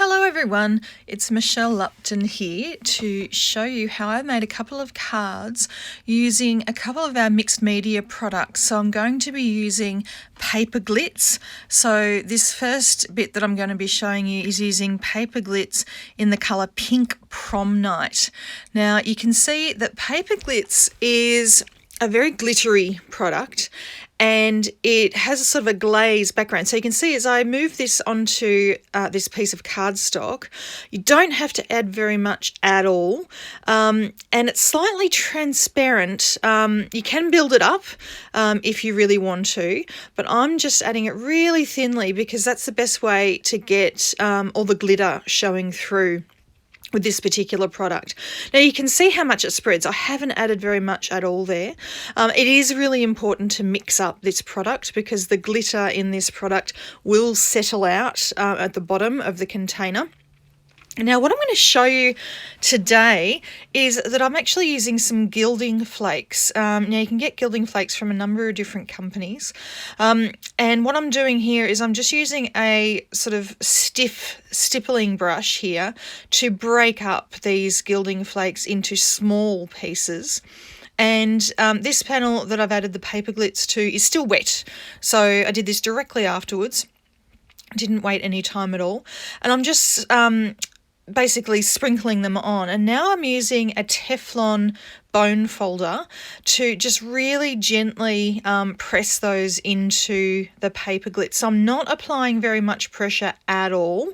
Hello everyone, it's Michelle Lupton here to show you how I made a couple of cards using a couple of our mixed media products. So I'm going to be using paper Glitz. So this first bit that I'm going to be showing you is using paper Glitz in the colour Pink Prom Night. Now you can see that paper Glitz is a very glittery product and it has a sort of a glaze background. So you can see as I move this onto this piece of cardstock, you don't have to add very much at all. And it's slightly transparent. You can build it up if you really want to, but I'm just adding it really thinly because that's the best way to get all the glitter showing through with this particular product. Now you can see how much it spreads. I haven't added very much at all there. It is really important to mix up this product because the glitter in this product will settle out at the bottom of the container. Now what I'm going to show you today is that I'm actually using some Gilding Flakes. Now you can get Gilding Flakes from a number of different companies. And what I'm doing here is I'm just using a sort of stiff stippling brush here to break up these Gilding Flakes into small pieces. And this panel that I've added the paper Glitz to is still wet. So I did this directly afterwards. Didn't wait any time at all. And I'm just basically sprinkling them on, and now I'm using a Teflon bone folder to just really gently press those into the paper Glitz. So I'm not applying very much pressure at all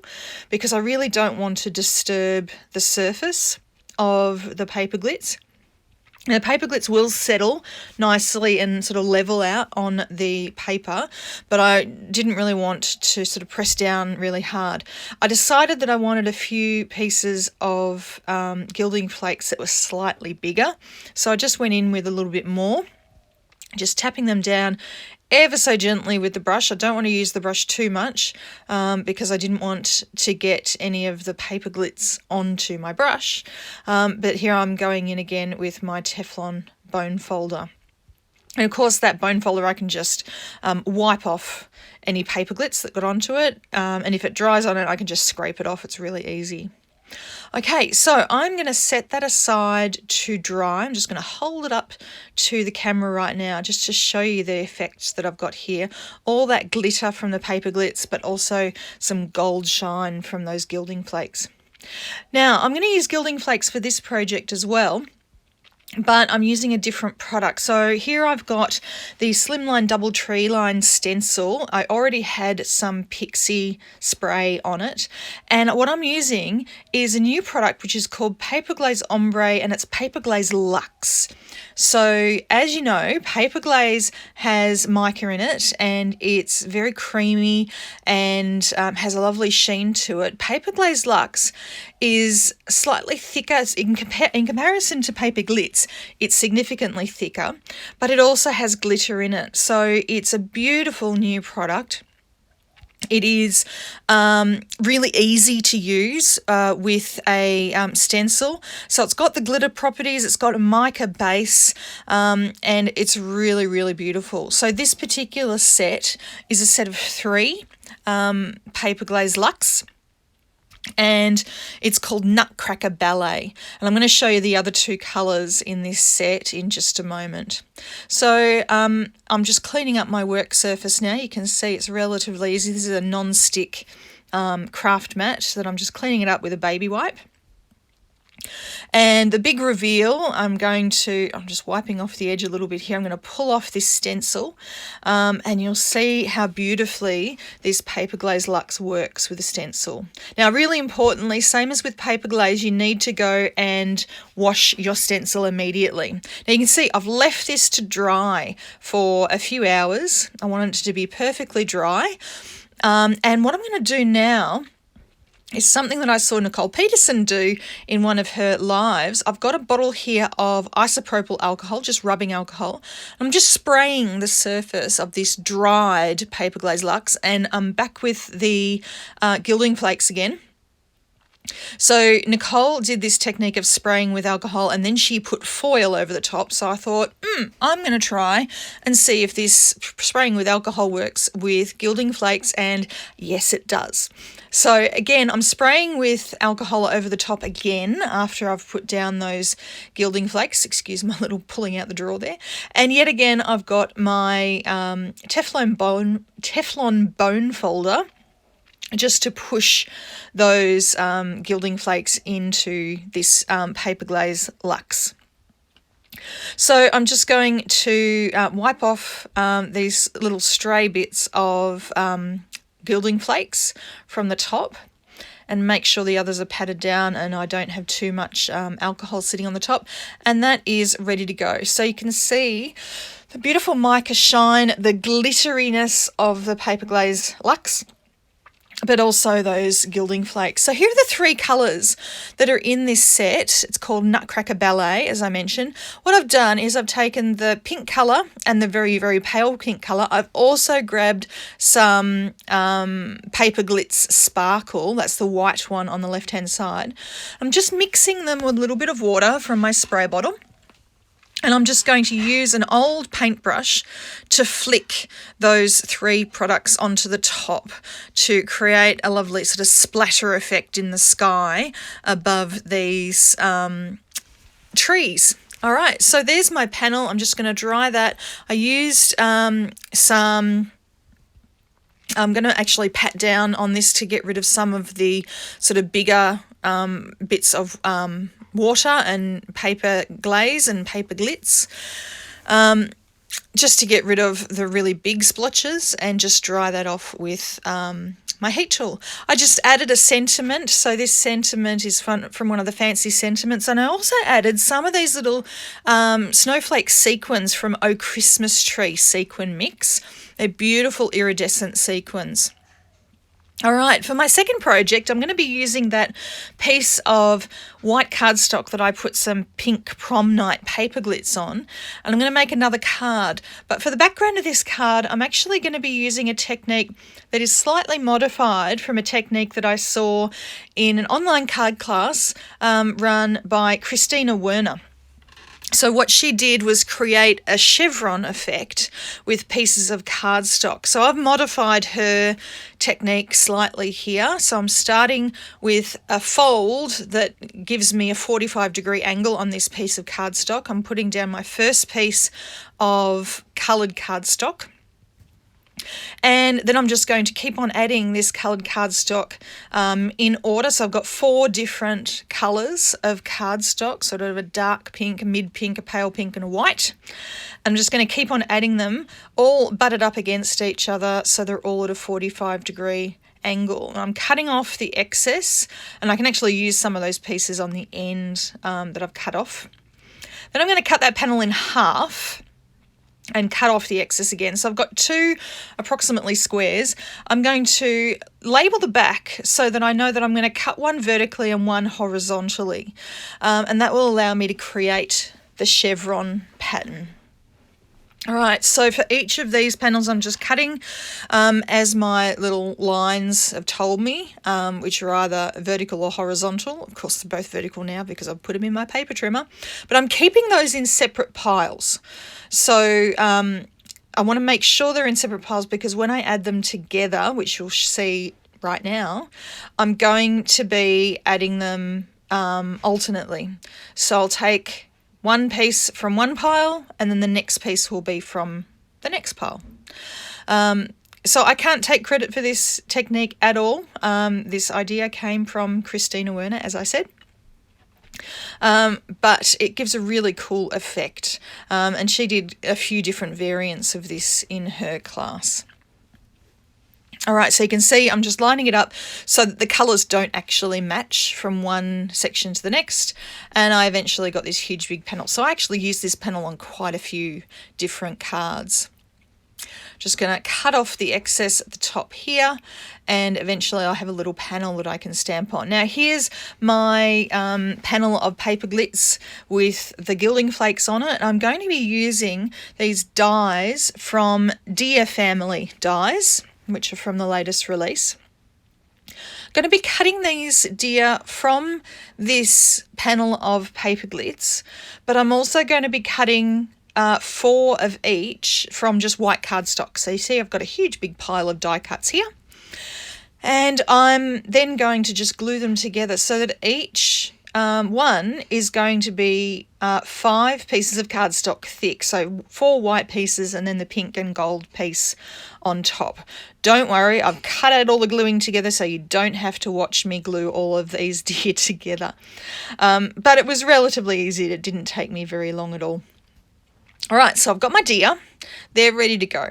because I really don't want to disturb the surface of the paper Glitz. Now, paper Glitz will settle nicely and sort of level out on the paper, but I didn't really want to sort of press down really hard. I decided that I wanted a few pieces of Gilding Flakes that were slightly bigger, so I just went in with a little bit more, just tapping them down ever so gently with the brush. I don't want to use the brush too much because I didn't want to get any of the paper Glitz onto my brush. But here I'm going in again with my Teflon bone folder. And of course that bone folder I can just wipe off any paper Glitz that got onto it. And if it dries on it, I can just scrape it off. It's really easy. Okay, so I'm going to set that aside to dry. I'm just going to hold it up to the camera right now just to show you the effects that I've got here. All that glitter from the paper Glitz, but also some gold shine from those Gilding Flakes. Now, I'm going to use Gilding Flakes for this project as well, but I'm using a different product. So here I've got the Slimline Double Tree Line Stencil. I already had some Pixie spray on it. And what I'm using is a new product which is called Paper Glaze Ombre, and it's Paper Glaze Lux. So as you know, paper glaze has mica in it and it's very creamy and has a lovely sheen to it. Paper Glaze Lux is slightly thicker. In comparison to paper Glitz, it's significantly thicker, but it also has glitter in it. So it's a beautiful new product. It is really easy to use with a stencil. So it's got the glitter properties, it's got a mica base, and it's really, really beautiful. So this particular set is a set of 3 Paper Glaze Lux, and it's called Nutcracker Ballet. And I'm going to show you the other 2 colours in this set in just a moment. So I'm just cleaning up my work surface now. You can see it's relatively easy. This is a non-stick craft mat that I'm just cleaning it up with a baby wipe. And the big reveal, I'm just wiping off the edge a little bit here. I'm going to pull off this stencil and you'll see how beautifully this Paper Glaze Lux works with a stencil. Now, really importantly, same as with paper glaze, you need to go and wash your stencil immediately. Now you can see I've left this to dry for a few hours. I want it to be perfectly dry. And what I'm going to do now is something that I saw Nicole Peterson do in one of her lives. I've got a bottle here of isopropyl alcohol, just rubbing alcohol. I'm just spraying the surface of this dried Paper Glaze Lux, and I'm back with the Gilding Flakes again. So Nicole did this technique of spraying with alcohol and then she put foil over the top. So I thought, I'm going to try and see if this spraying with alcohol works with Gilding Flakes, and yes, it does. So again, I'm spraying with alcohol over the top again after I've put down those Gilding Flakes. Excuse my little pulling out the drawer there. And yet again, I've got my Teflon bone folder just to push those Gilding Flakes into this Paper Glaze Lux. So I'm just going to wipe off these little stray bits of Gilding Flakes from the top and make sure the others are patted down and I don't have too much alcohol sitting on the top. And that is ready to go. So you can see the beautiful mica shine, the glitteriness of the Paper Glaze Lux, but also those Gilding Flakes. So here are the three colours that are in this set. It's called Nutcracker Ballet, as I mentioned. What I've done is I've taken the pink colour and the very, very pale pink colour. I've also grabbed some Paper Glitz Sparkle. That's the white one on the left-hand side. I'm just mixing them with a little bit of water from my spray bottle. And I'm just going to use an old paintbrush to flick those three products onto the top to create a lovely sort of splatter effect in the sky above these trees. All right, so there's my panel. I'm just going to dry that. I used I'm going to actually pat down on this to get rid of some of the sort of bigger bits of water and paper glaze and paper glitz, just to get rid of the really big splotches and just dry that off with my heat tool. I just added a sentiment. So this sentiment is from one of the fancy sentiments, and I also added some of these little snowflake sequins from Oh Christmas Tree sequin mix. They're beautiful iridescent sequins. All right, for my second project, I'm going to be using that piece of white cardstock that I put some pink prom night paper glitz on, and I'm going to make another card. But for the background of this card, I'm actually going to be using a technique that is slightly modified from a technique that I saw in an online card class run by Christina Werner. So what she did was create a chevron effect with pieces of cardstock. So I've modified her technique slightly here. So I'm starting with a fold that gives me a 45-degree angle on this piece of cardstock. I'm putting down my first piece of coloured cardstock. And then I'm just going to keep on adding this coloured cardstock in order. So I've got 4 different colours of cardstock, sort of a dark pink, a mid pink, a pale pink and a white. I'm just going to keep on adding them all butted up against each other so they're all at a 45-degree angle. I'm cutting off the excess, and I can actually use some of those pieces on the end that I've cut off. Then I'm going to cut that panel in half and cut off the excess again. So I've got 2 approximately squares. I'm going to label the back so that I know that I'm going to cut one vertically and one horizontally. And that will allow me to create the chevron pattern. All right, so for each of these panels, I'm just cutting as my little lines have told me, which are either vertical or horizontal. Of course, they're both vertical now because I've put them in my paper trimmer, but I'm keeping those in separate piles. So I want to make sure they're in separate piles because when I add them together, which you'll see right now, I'm going to be adding them alternately. So I'll take one piece from one pile and then the next piece will be from the next pile. So I can't take credit for this technique at all. This idea came from Christina Werner, as I said. But it gives a really cool effect. And she did a few different variants of this in her class. All right, so you can see I'm just lining it up so that the colours don't actually match from one section to the next. And I eventually got this huge big panel. So I actually used this panel on quite a few different cards. Just going to cut off the excess at the top here, and eventually I'll have a little panel that I can stamp on. Now here's my panel of paper glitz with the Gilding Flakes on it. I'm going to be using these dies from Dear Family dies, which are from the latest release. going to be cutting these deer from this panel of paper glitz, but I'm also going to be cutting 4 of each from just white cardstock. So you see I've got a huge big pile of die cuts here. And I'm then going to just glue them together so that each one is going to be 5 pieces of cardstock thick. So 4 white pieces and then the pink and gold piece on top. Don't worry, I've cut out all the gluing together so you don't have to watch me glue all of these deer together. But it was relatively easy. It didn't take me very long at all. All right, so I've got my deer. They're ready to go.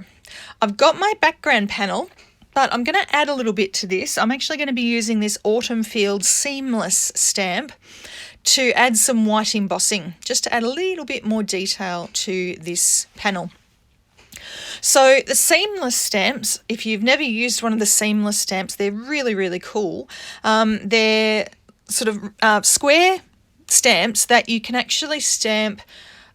I've got my background panel, but I'm going to add a little bit to this. I'm actually going to be using this Autumn Field Seamless stamp to add some white embossing, just to add a little bit more detail to this panel. So the seamless stamps, if you've never used one of the seamless stamps, they're really, really cool. They're sort of square stamps that you can actually stamp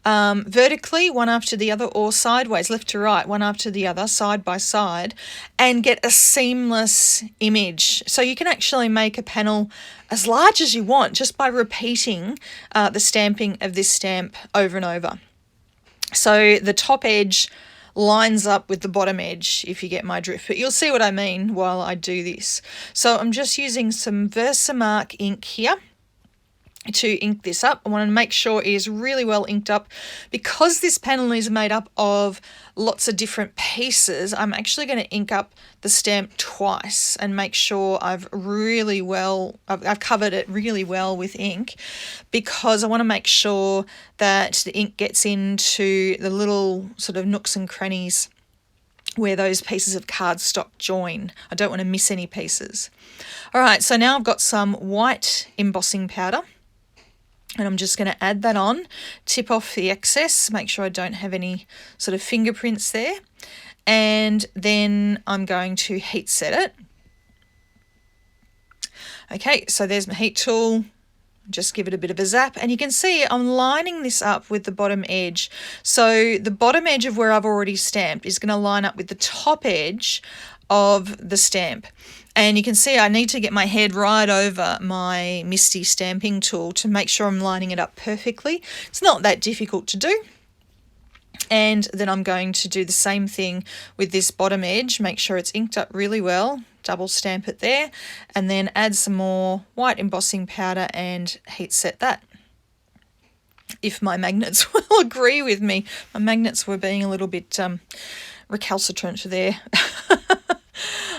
vertically, one after the other, or sideways, left to right, one after the other, side by side, and get a seamless image. So you can actually make a panel as large as you want just by repeating the stamping of this stamp over and over. So the top edge lines up with the bottom edge, if you get my drift, but you'll see what I mean while I do this. So I'm just using some Versamark ink here to ink this up. I want to make sure it is really well inked up. Because this panel is made up of lots of different pieces, I'm actually going to ink up the stamp twice and make sure I've covered it really well with ink, because I want to make sure that the ink gets into the little sort of nooks and crannies where those pieces of cardstock join. I don't want to miss any pieces. All right, so now I've got some white embossing powder. And I'm just going to add that on, tip off the excess, make sure I don't have any sort of fingerprints there. And then I'm going to heat set it. Okay, so there's my heat tool. Just give it a bit of a zap. And you can see I'm lining this up with the bottom edge. So the bottom edge of where I've already stamped is going to line up with the top edge of the stamp. And you can see I need to get my head right over my Misty stamping tool to make sure I'm lining it up perfectly. It's not that difficult to do. And then I'm going to do the same thing with this bottom edge, make sure it's inked up really well, double stamp it there, and then add some more white embossing powder and heat set that. If my magnets will agree with me. My magnets were being a little bit recalcitrant there.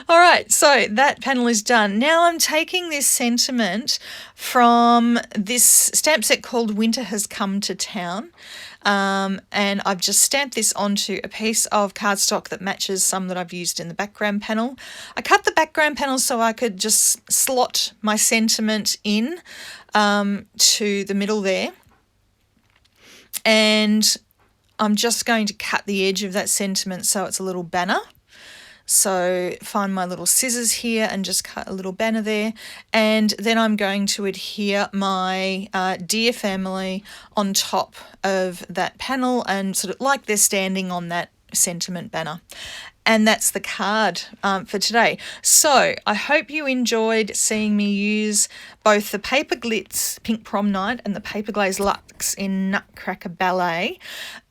All right, so that panel is done. Now I'm taking this sentiment from this stamp set called Winter Has Come to Town, and I've just stamped this onto a piece of cardstock that matches some that I've used in the background panel. I cut the background panel so I could just slot my sentiment in to the middle there, and I'm just going to cut the edge of that sentiment so it's a little banner. So find my little scissors here and just cut a little banner there. And then I'm going to adhere my deer family on top of that panel and sort of like they're standing on that sentiment banner. And that's the card for today. So I hope you enjoyed seeing me use both the Paper Glitz Pink Prom Night and the Paper Glaze Lux in Nutcracker Ballet,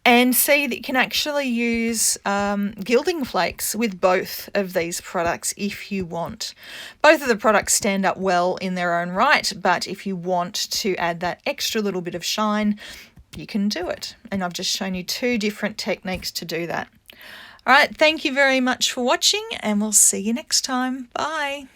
and see that you can actually use Gilding Flakes with both of these products if you want. Both of the products stand up well in their own right, but if you want to add that extra little bit of shine, you can do it. And I've just shown you 2 different techniques to do that. All right, thank you very much for watching, and we'll see you next time. Bye.